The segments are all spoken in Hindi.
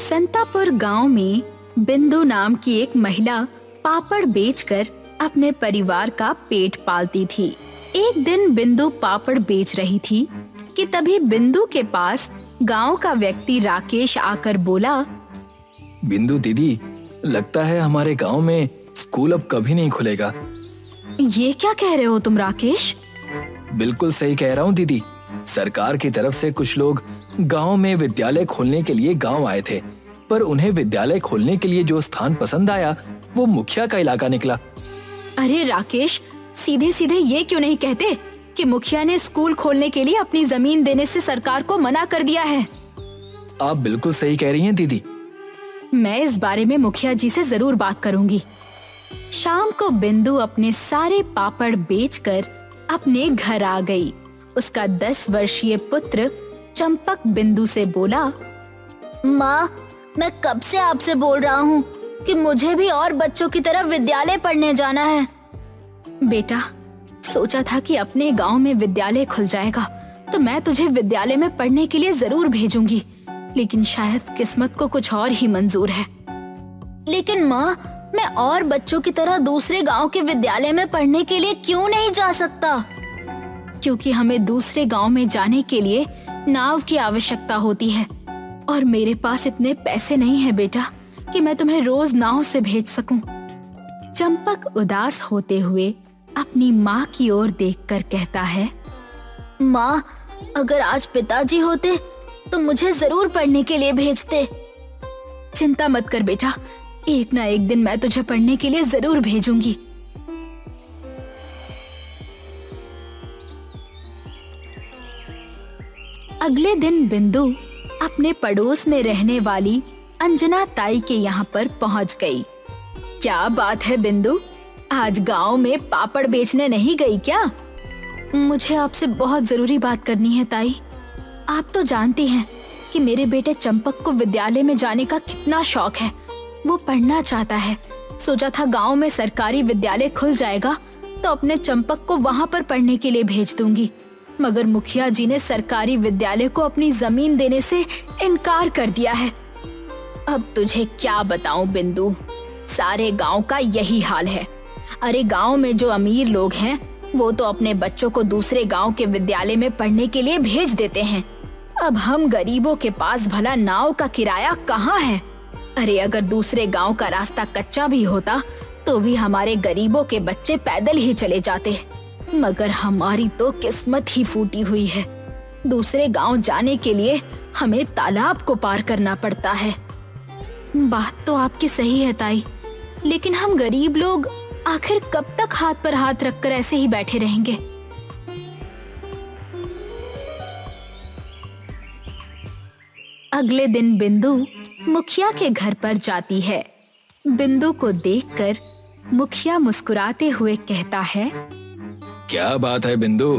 संतापुर गांव में बिंदु नाम की एक महिला पापड़ बेचकर अपने परिवार का पेट पालती थी। एक दिन बिंदु पापड़ बेच रही थी कि तभी बिंदु के पास गांव का व्यक्ति राकेश आकर बोला, बिंदु दीदी, लगता है हमारे गांव में स्कूल अब कभी नहीं खुलेगा। ये क्या कह रहे हो तुम राकेश? बिल्कुल सही कह रहा हूँ दीदी। सरकार की तरफ से कुछ लोग गांव में विद्यालय खोलने के लिए गांव आए थे, पर उन्हें विद्यालय खोलने के लिए जो स्थान पसंद आया वो मुखिया का इलाका निकला। अरे राकेश, सीधे सीधे ये क्यों नहीं कहते कि मुखिया ने स्कूल खोलने के लिए अपनी जमीन देने से सरकार को मना कर दिया है। आप बिल्कुल सही कह रही हैं दीदी। मैं इस बारे में मुखिया जी से जरूर बात करूंगी। शाम को बिंदु अपने सारे पापड़ बेचकर अपने घर आ गई। उसका 10 वर्षीय पुत्र चंपक बिंदु से बोला, माँ, मैं कब से आपसे बोल रहा हूँ कि मुझे भी और बच्चों की तरह विद्यालय पढ़ने जाना है। बेटा, सोचा था कि अपने गांव में विद्यालय खुल जाएगा तो मैं तुझे विद्यालय में पढ़ने के लिए जरूर भेजूंगी, लेकिन शायद किस्मत को कुछ और ही मंजूर है। लेकिन माँ, मैं और बच्चों की तरह दूसरे गांव के विद्यालय में पढ़ने के लिए क्यों नहीं जा सकता? क्योंकि हमें दूसरे गांव में जाने के लिए नाव की आवश्यकता होती है और मेरे पास इतने पैसे नहीं है बेटा कि मैं तुम्हें रोज नाव से भेज सकूं। चंपक उदास होते हुए अपनी माँ की ओर देखकर कहता है, माँ, अगर आज पिताजी होते तो मुझे जरूर पढ़ने के लिए भेजते। चिंता मत कर बेटा, एक ना एक दिन मैं तुझे पढ़ने के लिए जरूर भेजूंगी। अगले दिन बिंदु अपने पड़ोस में रहने वाली अंजना ताई के यहाँ पर पहुँच गई। क्या बात है बिंदु, आज गांव में पापड़ बेचने नहीं गई क्या? मुझे आपसे बहुत जरूरी बात करनी है ताई। आप तो जानती हैं कि मेरे बेटे चंपक को विद्यालय में जाने का कितना शौक है। वो पढ़ना चाहता है। सोचा था गांव में सरकारी विद्यालय खुल जाएगा तो अपने चंपक को वहां पर पढ़ने के लिए भेज दूंगी, मगर मुखिया जी ने सरकारी विद्यालय को अपनी जमीन देने से इनकार कर दिया है। अब तुझे क्या बताऊं बिंदु, सारे गांव का यही हाल है। अरे गांव में जो अमीर लोग हैं वो तो अपने बच्चों को दूसरे गांव के विद्यालय में पढ़ने के लिए भेज देते हैं। अब हम गरीबों के पास भला नाव का किराया कहाँ है? अरे अगर दूसरे गांव का रास्ता कच्चा भी होता तो भी हमारे गरीबों के बच्चे पैदल ही चले जाते, मगर हमारी तो किस्मत ही फूटी हुई है। दूसरे गांव जाने के लिए हमें तालाब को पार करना पड़ता है। बात तो आपकी सही है ताई, लेकिन हम गरीब लोग आखिर कब तक हाथ पर हाथ रखकर ऐसे ही बैठे रहेंगे? अगले दिन बिंदु मुखिया के घर पर जाती है। बिंदु को देखकर मुखिया मुस्कुराते हुए कहता है, क्या बात है बिंदु,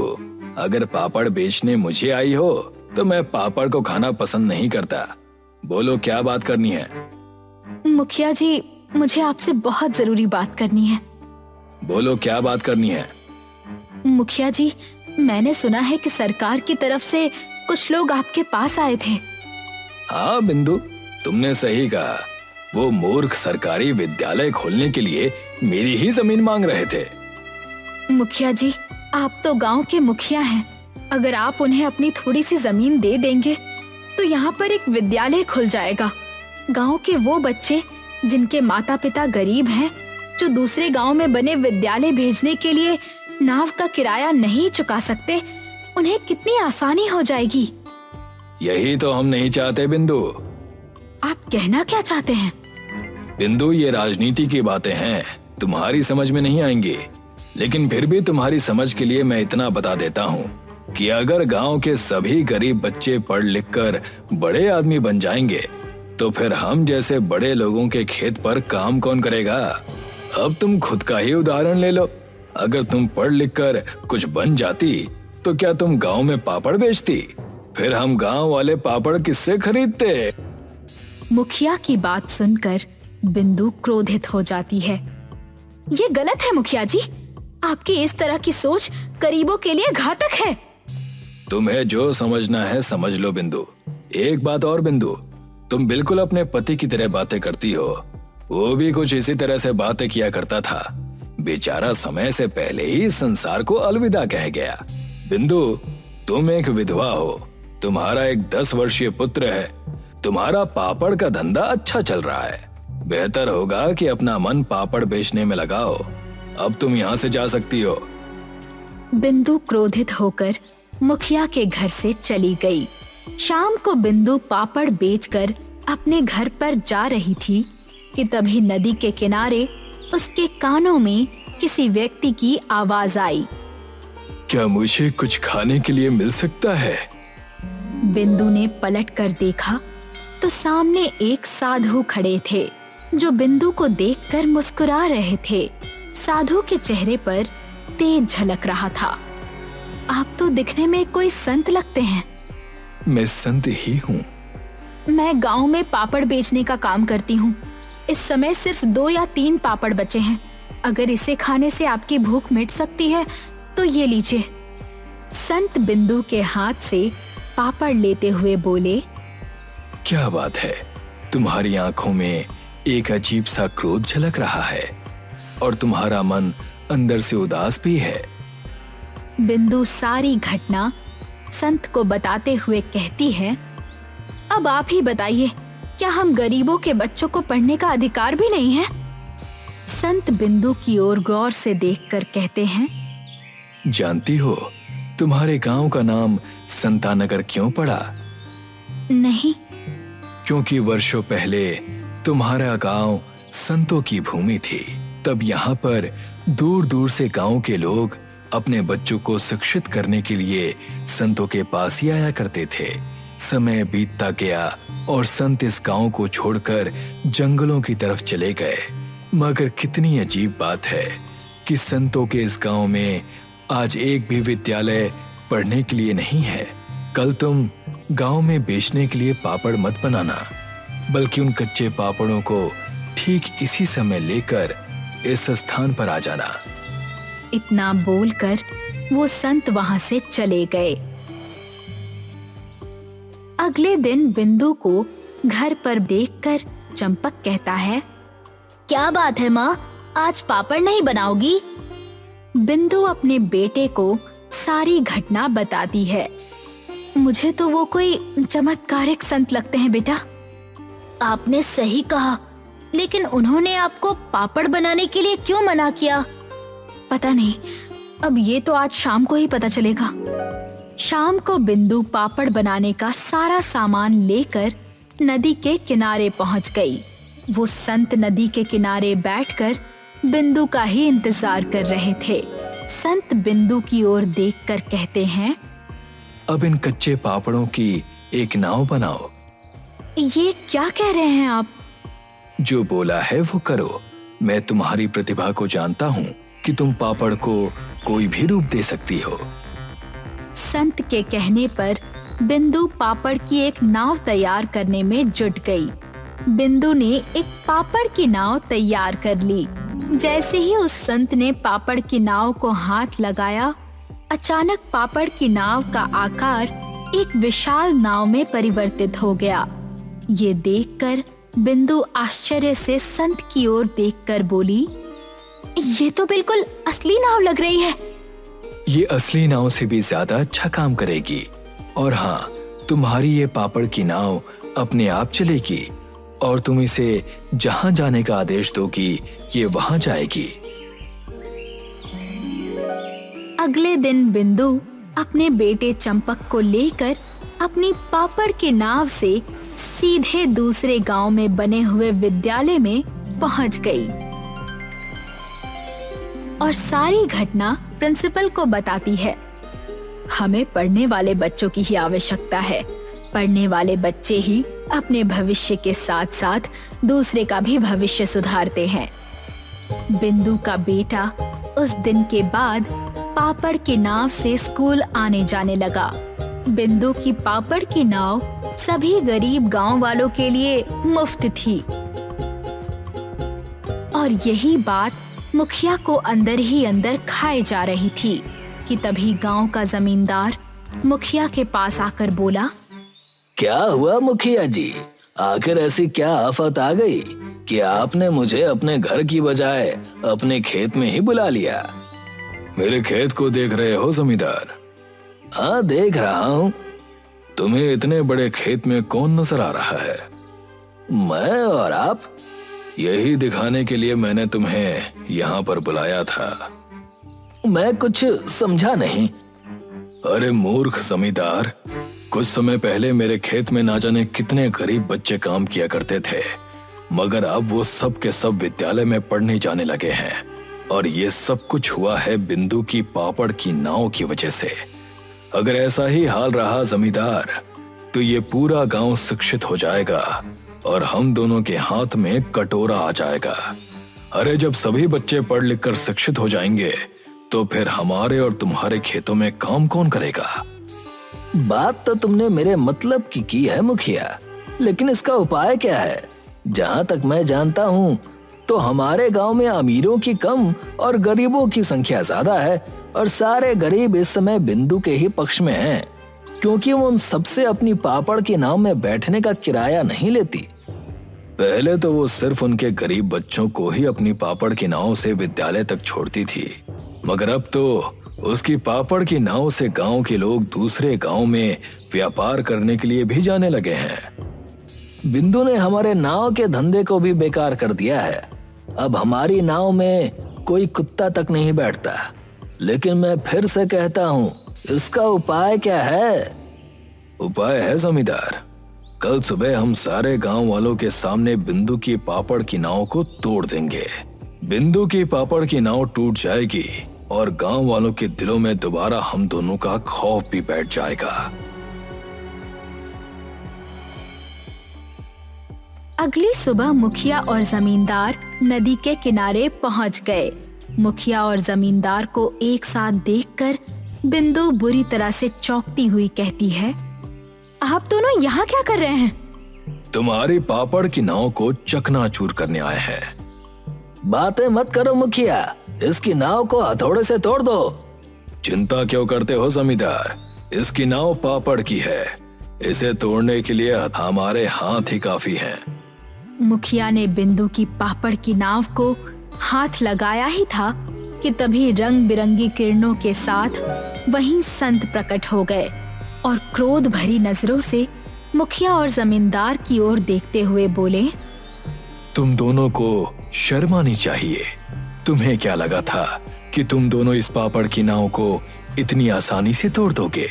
अगर पापड़ बेचने मुझे आई हो तो मैं पापड़ को खाना पसंद नहीं करता। बोलो क्या बात करनी है? मुखिया जी, मुझे आपसे बहुत जरूरी बात करनी है। बोलो क्या बात करनी है? मुखिया जी, मैंने सुना है कि सरकार की तरफ से कुछ लोग आपके पास आए थे। हाँ बिंदु, तुमने सही कहा। वो मूर्ख सरकारी विद्यालय खोलने के लिए मेरी ही जमीन मांग रहे थे। मुखिया जी, आप तो गांव के मुखिया हैं। अगर आप उन्हें अपनी थोड़ी सी जमीन दे देंगे तो यहाँ पर एक विद्यालय खुल जाएगा। गांव के वो बच्चे जिनके माता पिता गरीब हैं, जो दूसरे गांव में बने विद्यालय भेजने के लिए नाव का किराया नहीं चुका सकते, उन्हें कितनी आसानी हो जाएगी। यही तो हम नहीं चाहते बिंदु। आप कहना क्या चाहते हैं? बिंदु, ये राजनीति की बातें हैं, तुम्हारी समझ में नहीं आएंगी, लेकिन फिर भी तुम्हारी समझ के लिए मैं इतना बता देता हूँ कि अगर गांव के सभी गरीब बच्चे पढ़ लिख कर बड़े आदमी बन जाएंगे तो फिर हम जैसे बड़े लोगों के खेत पर काम कौन करेगा? अब तुम खुद का ही उदाहरण ले लो। अगर तुम पढ़ लिख कर कुछ बन जाती तो क्या तुम गांव में पापड़ बेचती? फिर हम गांव वाले पापड़ किससे खरीदते? मुखिया की बात सुनकर बिंदु क्रोधित हो जाती है। ये गलत है मुखिया जी, आपकी इस तरह की सोच गरीबों के लिए घातक है। तुम्हें जो समझना है समझ लो बिंदु। एक बात और बिंदु, तुम बिल्कुल अपने पति की तरह बातें करती हो। वो भी कुछ इसी तरह से बातें किया करता था। बेचारा समय से पहले ही संसार को अलविदा कह गया। बिंदु, तुम एक विधवा हो, तुम्हारा एक 10 वर्षीय पुत्र है, तुम्हारा पापड़ का धंधा अच्छा चल रहा है। बेहतर होगा कि अपना मन पापड़ बेचने में लगाओ। अब तुम यहाँ से जा सकती हो। बिंदु क्रोधित होकर मुखिया के घर से चली गई। शाम को बिंदु पापड़ बेचकर अपने घर पर जा रही थी कि तभी नदी के किनारे उसके कानों में किसी व्यक्ति की आवाज आई। क्या मुझे कुछ खाने के लिए मिल सकता है? बिंदु ने पलट कर देखा तो सामने एक साधु खड़े थे जो बिंदु को देखकर मुस्कुरा रहे थे। साधु के चेहरे पर तेज झलक रहा था। आप तो दिखने में कोई संत लगते हैं। मैं संत ही हूँ। मैं गांव में पापड़ बेचने का काम करती हूँ। इस समय सिर्फ 2 या 3 पापड़ बचे हैं। अगर इसे खाने से आपकी भूख मिट सकती है तो ये लीजिए। संत बिंदु के हाथ से पापड़ लेते हुए बोले, क्या बात है, तुम्हारी आंखों में एक अजीब सा क्रोध झलक रहा है और तुम्हारा मन अंदर से उदास भी है। बिंदु सारी घटना संत को बताते हुए कहती है, अब आप ही बताइए, क्या हम गरीबों के बच्चों को पढ़ने का अधिकार भी नहीं है? संत बिंदु की ओर गौर से देखकर कहते हैं, जानती हो तुम्हारे गांव का नाम संतानगर क्यों पड़ा? नहीं। क्योंकि वर्षों पहले तुम्हारा गांव संतों की भूमि थी। तब यहाँ पर दूर दूर से गांव के लोग अपने बच्चों को शिक्षित करने के लिए संतों के पास ही आया करते थे। समय बीतता गया और संत इस गांव को छोड़कर जंगलों की तरफ चले गए। मगर कितनी अजीब बात है कि संतों के इस गांव में आज एक भी विद्यालय पढ़ने के लिए नहीं है। कल तुम गांव में बेचने के लिए पापड़ मत बनाना, बल्कि उन कच्चे पापड़ों को ठीक इसी समय लेकर इस स्थान पर आ जाना। इतना बोलकर वो संत वहां से चले गए। अगले दिन बिंदु को घर पर देखकर चंपक कहता है, क्या बात है माँ, आज पापड़ नहीं बनाओगी? बिंदु अपने बेटे को सारी घटना बताती है। मुझे तो वो कोई चमत्कारिक संत लगते हैं बेटा। आपने सही कहा, लेकिन उन्होंने आपको पापड़ बनाने के लिए क्यों मना किया? पता नहीं, अब ये तो आज शाम को ही पता चलेगा। शाम को बिंदु पापड़ बनाने का सारा सामान लेकर नदी के किनारे पहुंच गई। वो संत नदी के किनारे बैठकर बिंदु का ही इंतजार कर रहे थे। संत बिंदु की ओर देखकर कहते हैं, अब इन कच्चे पापड़ों की एक नाव बनाओ। ये क्या कह रहे हैं आप? जो बोला है वो करो। मैं तुम्हारी प्रतिभा को जानता हूँ कि तुम पापड़ को कोई भी रूप दे सकती हो। संत के कहने पर बिंदु पापड़ की एक नाव तैयार करने में जुट गई। बिंदु ने एक पापड़ की नाव तैयार कर ली। जैसे ही उस संत ने पापड़ की नाव को हाथ लगाया, अचानक पापड़ की नाव का आकार एक विशाल नाव में परिवर्तित हो गया। ये देखकर बिंदु आश्चर्य से संत की ओर देखकर बोली, ये तो बिल्कुल असली नाव लग रही है। ये असली नाव से भी ज्यादा अच्छा काम करेगी। और हाँ, तुम्हारी ये पापड़ की नाव अपने आप चलेगी और तुम इसे जहाँ जाने का आदेश दोगी, ये वहाँ जाएगी। अगले दिन बिंदु अपने बेटे चंपक को लेकर अपनी पापड़ की नाव से सीधे दूसरे गांव में बने हुए विद्यालय में पहुंच गई और सारी घटना प्रिंसिपल को बताती है। हमें पढ़ने वाले बच्चों की ही आवश्यकता है। पढ़ने वाले बच्चे ही अपने भविष्य के साथ साथ दूसरे का भी भविष्य सुधारते हैं। बिंदु का बेटा उस दिन के बाद पापड़ की नाव से स्कूल आने जाने लगा। बिंदु की पापड़ की नाव सभी गरीब गांव वालों के लिए मुफ्त थी और यही बात मुखिया को अंदर ही अंदर खाए जा रही थी कि तभी गांव का जमींदार मुखिया के पास आकर बोला, क्या हुआ मुखिया जी, आखिर ऐसी क्या आफत आ गई कि आपने मुझे अपने घर की बजाय अपने खेत में ही बुला लिया? मेरे खेत को देख रहे हो जमींदार? हाँ, देख रहा हूँ। तुम्हें इतने बड़े खेत में कौन नजर आ रहा है? मैं और आप। यही दिखाने के लिए मैंने तुम्हें यहाँ पर बुलाया था। मैं कुछ समझा नहीं। अरे मूर्ख जमींदार, कुछ समय पहले मेरे खेत में ना जाने कितने गरीब बच्चे काम किया करते थे, मगर अब वो सब के सब विद्यालय में पढ़ने जाने लगे हैं। और ये सब कुछ हुआ है बिंदु की पापड़ की नाव की वजह से। अगर ऐसा ही हाल रहा जमींदार, तो ये पूरा गांव शिक्षित हो जाएगा और हम दोनों के हाथ में कटोरा आ जाएगा। अरे जब सभी बच्चे पढ़ लिख कर शिक्षित हो जाएंगे, तो फिर हमारे और तुम्हारे खेतों में काम कौन करेगा? बात तो तुमने मेरे मतलब की है मुखिया, लेकिन इसका उपाय क्या है? जहाँ तक मैं जानता हूँ तो हमारे गांव में अमीरों की कम और गरीबों की संख्या ज्यादा है, और सारे गरीब इस समय बिंदु के ही पक्ष में हैं, क्योंकि वो उन सबसे अपनी पापड़ की नाव में बैठने का किराया नहीं लेती। पहले तो वो सिर्फ उनके गरीब बच्चों को ही अपनी पापड़ की नाव से विद्यालय तक छोड़ती थी, मगर अब तो उसकी पापड़ की नाव से गांव के लोग दूसरे गांव में व्यापार करने के लिए भी जाने लगे हैं। बिंदु ने हमारे नाव के धंधे को भी बेकार कर दिया है। अब हमारी नाव में कोई कुत्ता तक नहीं बैठता। लेकिन मैं फिर से कहता हूँ, इसका उपाय क्या है? उपाय है जमींदार। कल सुबह हम सारे गांव वालों के सामने बिंदु की पापड़ की नाव को तोड़ देंगे। बिंदु की पापड़ की नाव टूट जाएगी और गांव वालों के दिलों में दोबारा हम दोनों का खौफ भी बैठ जाएगा। अगली सुबह मुखिया और जमींदार नदी के किनारे पहुंच गए। मुखिया और जमींदार को एक साथ देखकर बिंदु बुरी तरह से चौंकती हुई कहती है, आप दोनों यहाँ क्या कर रहे हैं? तुम्हारी पापड़ की नाव को चकनाचूर करने आए हैं। बातें मत करो मुखिया, इसकी नाव को हथौड़े से तोड़ दो। चिंता क्यों करते हो जमींदार? इसकी नाव पापड़ की है, इसे तोड़ने के लिए हमारे हाथ ही काफी हैं। मुखिया ने बिंदु की पापड़ की नाव को हाथ लगाया ही था कि तभी रंग बिरंगी किरणों के साथ वहीं संत प्रकट हो गए और क्रोध भरी नजरों से मुखिया और जमींदार की ओर देखते हुए बोले, तुम दोनों को शर्म आनी चाहिए। तुम्हें क्या लगा था कि तुम दोनों इस पापड़ की नाव को इतनी आसानी से तोड़ दोगे?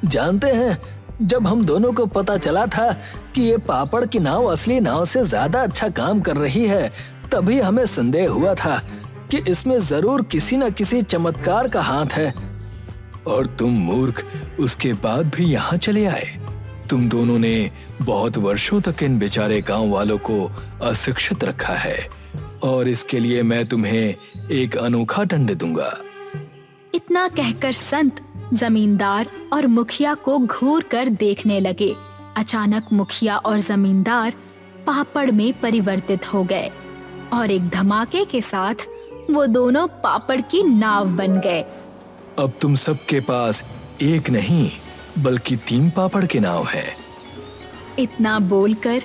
जानते हैं, जब हम दोनों को पता चला था कि ये पापड़ की नाव असली नाव से ज्यादा अच्छा काम कर रही है, तभी हमें संदेह हुआ था कि इसमें जरूर किसी न किसी चमत्कार का हाथ है। और तुम मूर्ख उसके बाद भी यहाँ चले आए। तुम दोनों ने बहुत वर्षों तक इन बेचारे गांव वालों को अशिक्षित रखा है, और इसके लिए मैं तुम्हें एक अनोखा दंड दूंगा। इतना कहकर संत जमींदार और मुखिया को घूर कर देखने लगे। अचानक मुखिया और जमींदार पापड़ में परिवर्तित हो गए और एक धमाके के साथ वो दोनों पापड़ की नाव बन गए। अब तुम सबके पास एक नहीं बल्कि 3 पापड़ की नाव है। इतना बोलकर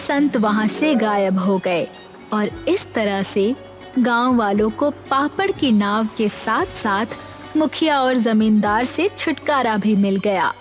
संत वहां से गायब हो गए और इस तरह से गांव वालों को पापड़ की नाव के साथ साथ मुखिया और जमींदार से छुटकारा भी मिल गया।